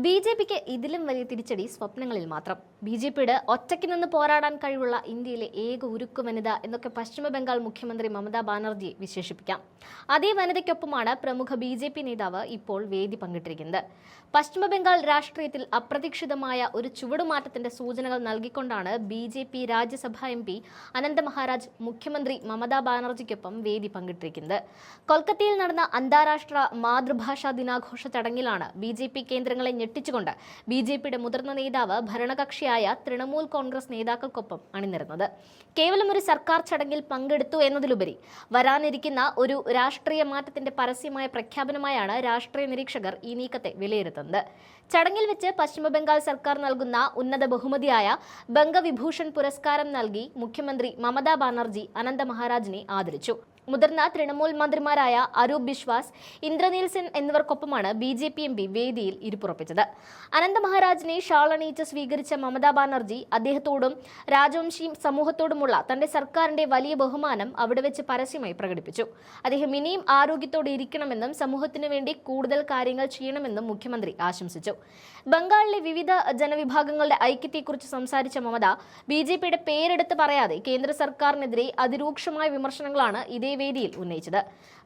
ബി.ജെ.പിക്ക് ഇതിലും വലിയ തിരിച്ചടി സ്വപ്നങ്ങളിൽ മാത്രം. ബി.ജെ.പിയുടെ ഒറ്റയ്ക്ക് നിന്ന് പോരാടാൻ കഴിവുള്ള ഇന്ത്യയിലെ ഏക ഉരുക്കു വനിത എന്നൊക്കെ പശ്ചിമ ബംഗാൾ മുഖ്യമന്ത്രി മമതാ ബാനർജിയെ വിശേഷിപ്പിക്കാം. അതേ വനിതയ്ക്കൊപ്പമാണ് പ്രമുഖ ബി.ജെ.പി നേതാവ് ഇപ്പോൾ വേദി പങ്കിട്ടിരിക്കുന്നത്. പശ്ചിമ ബംഗാൾ രാഷ്ട്രീയത്തിൽ അപ്രതീക്ഷിതമായ ഒരു ചുവടുമാറ്റത്തിന്റെ സൂചനകൾ നൽകിക്കൊണ്ടാണ് ബി.ജെ.പി രാജ്യസഭാ എം.പി അനന്ത മഹാരാജ് മുഖ്യമന്ത്രി മമതാ ബാനർജിക്കൊപ്പം വേദി പങ്കിട്ടിരിക്കുന്നത്. കൊൽക്കത്തയിൽ നടന്ന അന്താരാഷ്ട്ര മാതൃഭാഷാ ദിനാഘോഷ ചടങ്ങിലാണ് ബി.ജെ.പി കേന്ദ്രങ്ങളെ ഞെട്ടിച്ചുകൊണ്ട് ബി.ജെ.പിയുടെ മുതിർന്ന നേതാവ് ഭരണകക്ഷിയായ തൃണമൂൽ കോൺഗ്രസ് നേതാക്കൾക്കൊപ്പം അണിനിരന്നത്. കേവലം ഒരു സർക്കാർ ചടങ്ങിൽ പങ്കെടുത്തു എന്നതിലുപരി വരാനിരിക്കുന്ന ഒരു രാഷ്ട്രീയ മാറ്റത്തിന്റെ പരസ്യമായ പ്രഖ്യാപനമായാണ് രാഷ്ട്രീയ നിരീക്ഷകർ ഈ നീക്കത്തെ വിലയിരുത്തുന്നത്. ചടങ്ങിൽ വെച്ച് പശ്ചിമ ബംഗാൾ സർക്കാർ നൽകുന്ന ഉന്നത ബഹുമതിയായ ബംഗവിഭൂഷൺ പുരസ്കാരം നൽകി മുഖ്യമന്ത്രി മമതാ ബാനർജി അനന്ത മഹാരാജിനെ ആദരിച്ചു. മുതിർന്ന തൃണമൂൽ മന്ത്രിമാരായ അരൂപ് ബിശ്വാസ്, ഇന്ദ്രനീൽ സെൻ എന്നിവർക്കൊപ്പമാണ് ബി.ജെ.പി എം.പി വേദിയിൽ ഇരിപ്പുറപ്പിച്ചത്. അനന്ത മഹാരാജിനെ ഷാൾ അണിയിച്ച് സ്വീകരിച്ച മമതാ ബാനർജി അദ്ദേഹത്തോടും രാജവംശി സമൂഹത്തോടുമുള്ള തന്റെ സർക്കാരിന്റെ വലിയ ബഹുമാനം അവിടെ വെച്ച് പരസ്യമായി പ്രകടിപ്പിച്ചു. അദ്ദേഹം ഇനിയും ആരോഗ്യത്തോടെ ഇരിക്കണമെന്നും സമൂഹത്തിനു വേണ്ടി കൂടുതൽ കാര്യങ്ങൾ ചെയ്യണമെന്നും മുഖ്യമന്ത്രി ആശംസിച്ചു. ബംഗാളിലെ വിവിധ ജനവിഭാഗങ്ങളുടെ ഐക്യത്തെക്കുറിച്ച് സംസാരിച്ച മമത ബി.ജെ.പിയുടെ പേരെടുത്ത് പറയാതെ കേന്ദ്ര സർക്കാരിനെതിരെ അതിരൂക്ഷമായ വിമർശനങ്ങളാണ് ഇതേ വേദിയിൽ ഉന്നയിച്ചത്.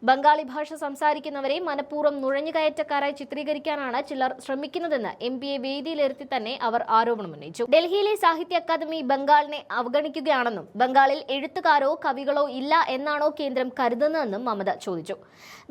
ബംഗാളി ഭാഷ സംസാരിക്കുന്നവരെ മനഃപൂർവ്വം നുഴഞ്ഞുകയറ്റക്കാരായി ചിത്രീകരിക്കാനാണ് ചിലർ ശ്രമിക്കുന്നതെന്ന് എം.പിയെ വേദിയിലിരുത്തി തന്നെ അവർ ആരോപണമുന്നയിച്ചു. ഡൽഹിയിലെ സാഹിത്യ അക്കാദമി ബംഗാളിനെ അവഗണിക്കുകയാണെന്നും ബംഗാളിൽ എഴുത്തുകാരോ കവികളോ ഇല്ല എന്നാണോ കേന്ദ്രം കരുതുന്നതെന്നും മമത ചോദിച്ചു.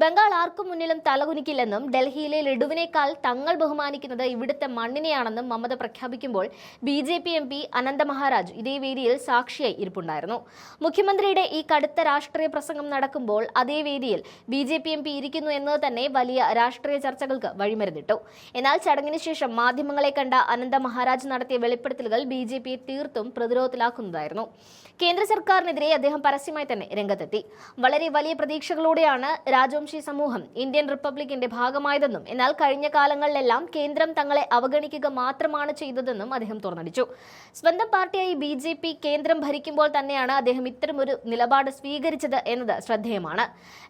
ബംഗാൾ ആർക്കും മുന്നിലും തലകുനിക്കില്ലെന്നും ഡൽഹിയിലെ ലഡുവിനേക്കാൾ തങ്ങൾ ബഹുമാനിക്കുന്നത് ഇവിടുത്തെ മണ്ണിനെയാണെന്നും മമത പ്രഖ്യാപിക്കുമ്പോൾ ബി.ജെ.പി എം.പി അനന്ത മഹാരാജ് ഇതേ വേദിയിൽ സാക്ഷിയായി ഇരിപ്പുണ്ടായിരുന്നു. മുഖ്യമന്ത്രിയുടെ ഈ കടുത്ത രാഷ്ട്രീയ പ്രസംഗം നടക്കുമ്പോൾ അതേ വേദിയിൽ ബി.ജെ.പി എം.പി ഇരിക്കുന്നു എന്നത് തന്നെ വലിയ രാഷ്ട്രീയ ചർച്ചകൾക്ക് വഴിമരുന്നിട്ടു. എന്നാൽ ചടങ്ങിന് ശേഷം മാധ്യമങ്ങളെ കണ്ട അനന്ത മഹാരാജ് നടത്തിയ വെളിപ്പെടുത്തലുകൾ ബി.ജെ.പിയെ തീർത്തും പ്രതിരോധത്തിലാക്കുന്നതായിരുന്നു. കേന്ദ്ര സർക്കാരിനെതിരെ അദ്ദേഹം പരസ്യമായി തന്നെ രംഗത്തെത്തി. വളരെ വലിയ പ്രതീക്ഷകളോടെയാണ് രാജവംശി സമൂഹം ഇന്ത്യൻ റിപ്പബ്ലിക്കിന്റെ ഭാഗമായതെന്നും എന്നാൽ കഴിഞ്ഞ കാലങ്ങളിലെല്ലാം കേന്ദ്രം തങ്ങളെ അവഗണിക്കുക മാത്രമാണ് ചെയ്തതെന്നും അദ്ദേഹം തുറന്നടിച്ചു. സ്വന്തം പാർട്ടിയായി ബി.ജെ.പി കേന്ദ്രം ഭരിക്കുമ്പോൾ തന്നെയാണ് അദ്ദേഹം ഇത്തരമൊരു നിലപാട് സ്വീകരിച്ചത് എന്നത് ശ്രദ്ധേയമാണ്.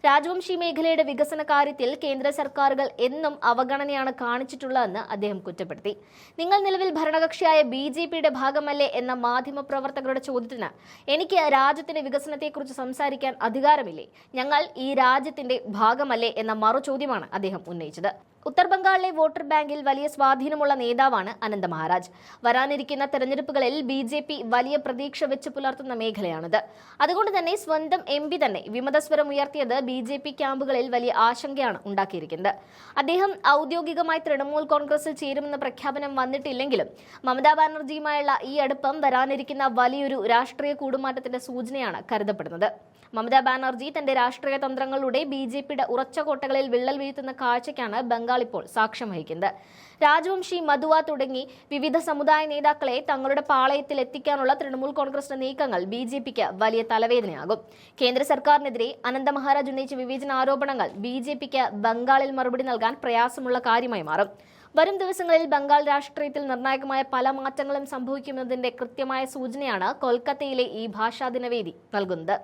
രാജവംശി മേഖലയുടെ വികസന കാര്യത്തിൽ കേന്ദ്ര സർക്കാരുകൾ എന്നും അവഗണനയാണ് കാണിച്ചിട്ടുള്ളതെന്ന് അദ്ദേഹം കുറ്റപ്പെടുത്തി. നിങ്ങൾ നിലവിൽ ഭരണകക്ഷിയായ ബി.ജെ.പിയുടെ ഭാഗമല്ലേ എന്ന മാധ്യമപ്രവർത്തകരുടെ ചോദ്യത്തിന് എനിക്ക് രാജ്യത്തിന്റെ വികസനത്തെക്കുറിച്ച് സംസാരിക്കാൻ അധികാരമില്ലേ, ഞങ്ങൾ ഈ രാജ്യത്തിന്റെ ഭാഗമല്ലേ എന്ന മറു ചോദ്യമാണ് അദ്ദേഹം ഉന്നയിച്ചത്. ഉത്തർബംഗാളിലെ വോട്ടർ ബാങ്കിൽ വലിയ സ്വാധീനമുള്ള നേതാവാണ് അനന്ത മഹാരാജ്. വരാനിരിക്കുന്ന തെരഞ്ഞെടുപ്പുകളിൽ ബി.ജെ.പി വലിയ പ്രതീക്ഷ വെച്ച് പുലർത്തുന്ന മേഖലയാണിത്. അതുകൊണ്ട് തന്നെ സ്വന്തം എം.പി തന്നെ വിമതസ്വരം ഉയർത്തിയത് ബി.ജെ.പി ക്യാമ്പുകളിൽ വലിയ ആശങ്കയാണ് ഉണ്ടാക്കിയിരിക്കുന്നത്. അദ്ദേഹം ഔദ്യോഗികമായി തൃണമൂൽ കോൺഗ്രസിൽ ചേരുമെന്ന പ്രഖ്യാപനം വന്നിട്ടില്ലെങ്കിലും മമതാ ബാനർജിയുമായുള്ള ഈ അടുപ്പം വരാനിരിക്കുന്ന വലിയൊരു രാഷ്ട്രീയ കൂടുമാറ്റത്തിന്റെ സൂചനയാണ് കരുതപ്പെടുന്നത്. മമതാ ബാനർജി തന്റെ രാഷ്ട്രീയ തന്ത്രങ്ങളുടെ ബി.ജെ.പിയുടെ ഉറച്ച കോട്ടകളിൽ വിള്ളൽ വീഴ്ത്തുന്ന കാഴ്ചയ്ക്കാണ് ബംഗാൾ ഇപ്പോൾ സാക്ഷ്യം വഹിക്കുന്നത്. രാജവംശി, മധുവ തുടങ്ങി വിവിധ സമുദായ നേതാക്കളെ തങ്ങളുടെ പാളയത്തിൽ എത്തിക്കാനുള്ള തൃണമൂൽ കോൺഗ്രസിന്റെ നീക്കങ്ങൾ ബി.ജെ.പിക്ക് വലിയ തലവേദനയാകും. കേന്ദ്ര സർക്കാരിനെതിരെ അനന്ത മഹാരാജ് ഉന്നയിച്ച വിവേചന ആരോപണങ്ങൾ ബി.ജെ.പിക്ക് ബംഗാളിൽ മറുപടി നൽകാൻ പ്രയാസമുള്ള കാര്യമായി മാറും. വരും ദിവസങ്ങളിൽ ബംഗാൾ രാഷ്ട്രീയത്തിൽ നിർണായകമായ പല മാറ്റങ്ങളും സംഭവിക്കുന്നതിന്റെ കൃത്യമായ സൂചനയാണ് കൊൽക്കത്തയിലെ ഈ ഭാഷാദിനവേദി നൽകുന്നത്.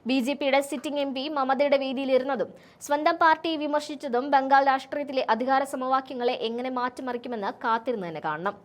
ബി.ജെ.പിയുടെ സിറ്റിംഗ് എം.പി മമതയുടെ വേദിയിലിരുന്നതും സ്വന്തം പാർട്ടിയെ വിമർശിച്ചതും ബംഗാൾ രാഷ്ട്രീയത്തിലെ അധികാര സമവാക്യങ്ങളെ എങ്ങനെ മാറ്റിമറിക്കുമെന്ന് കാത്തിരുന്ന് തന്നെ കാണണം.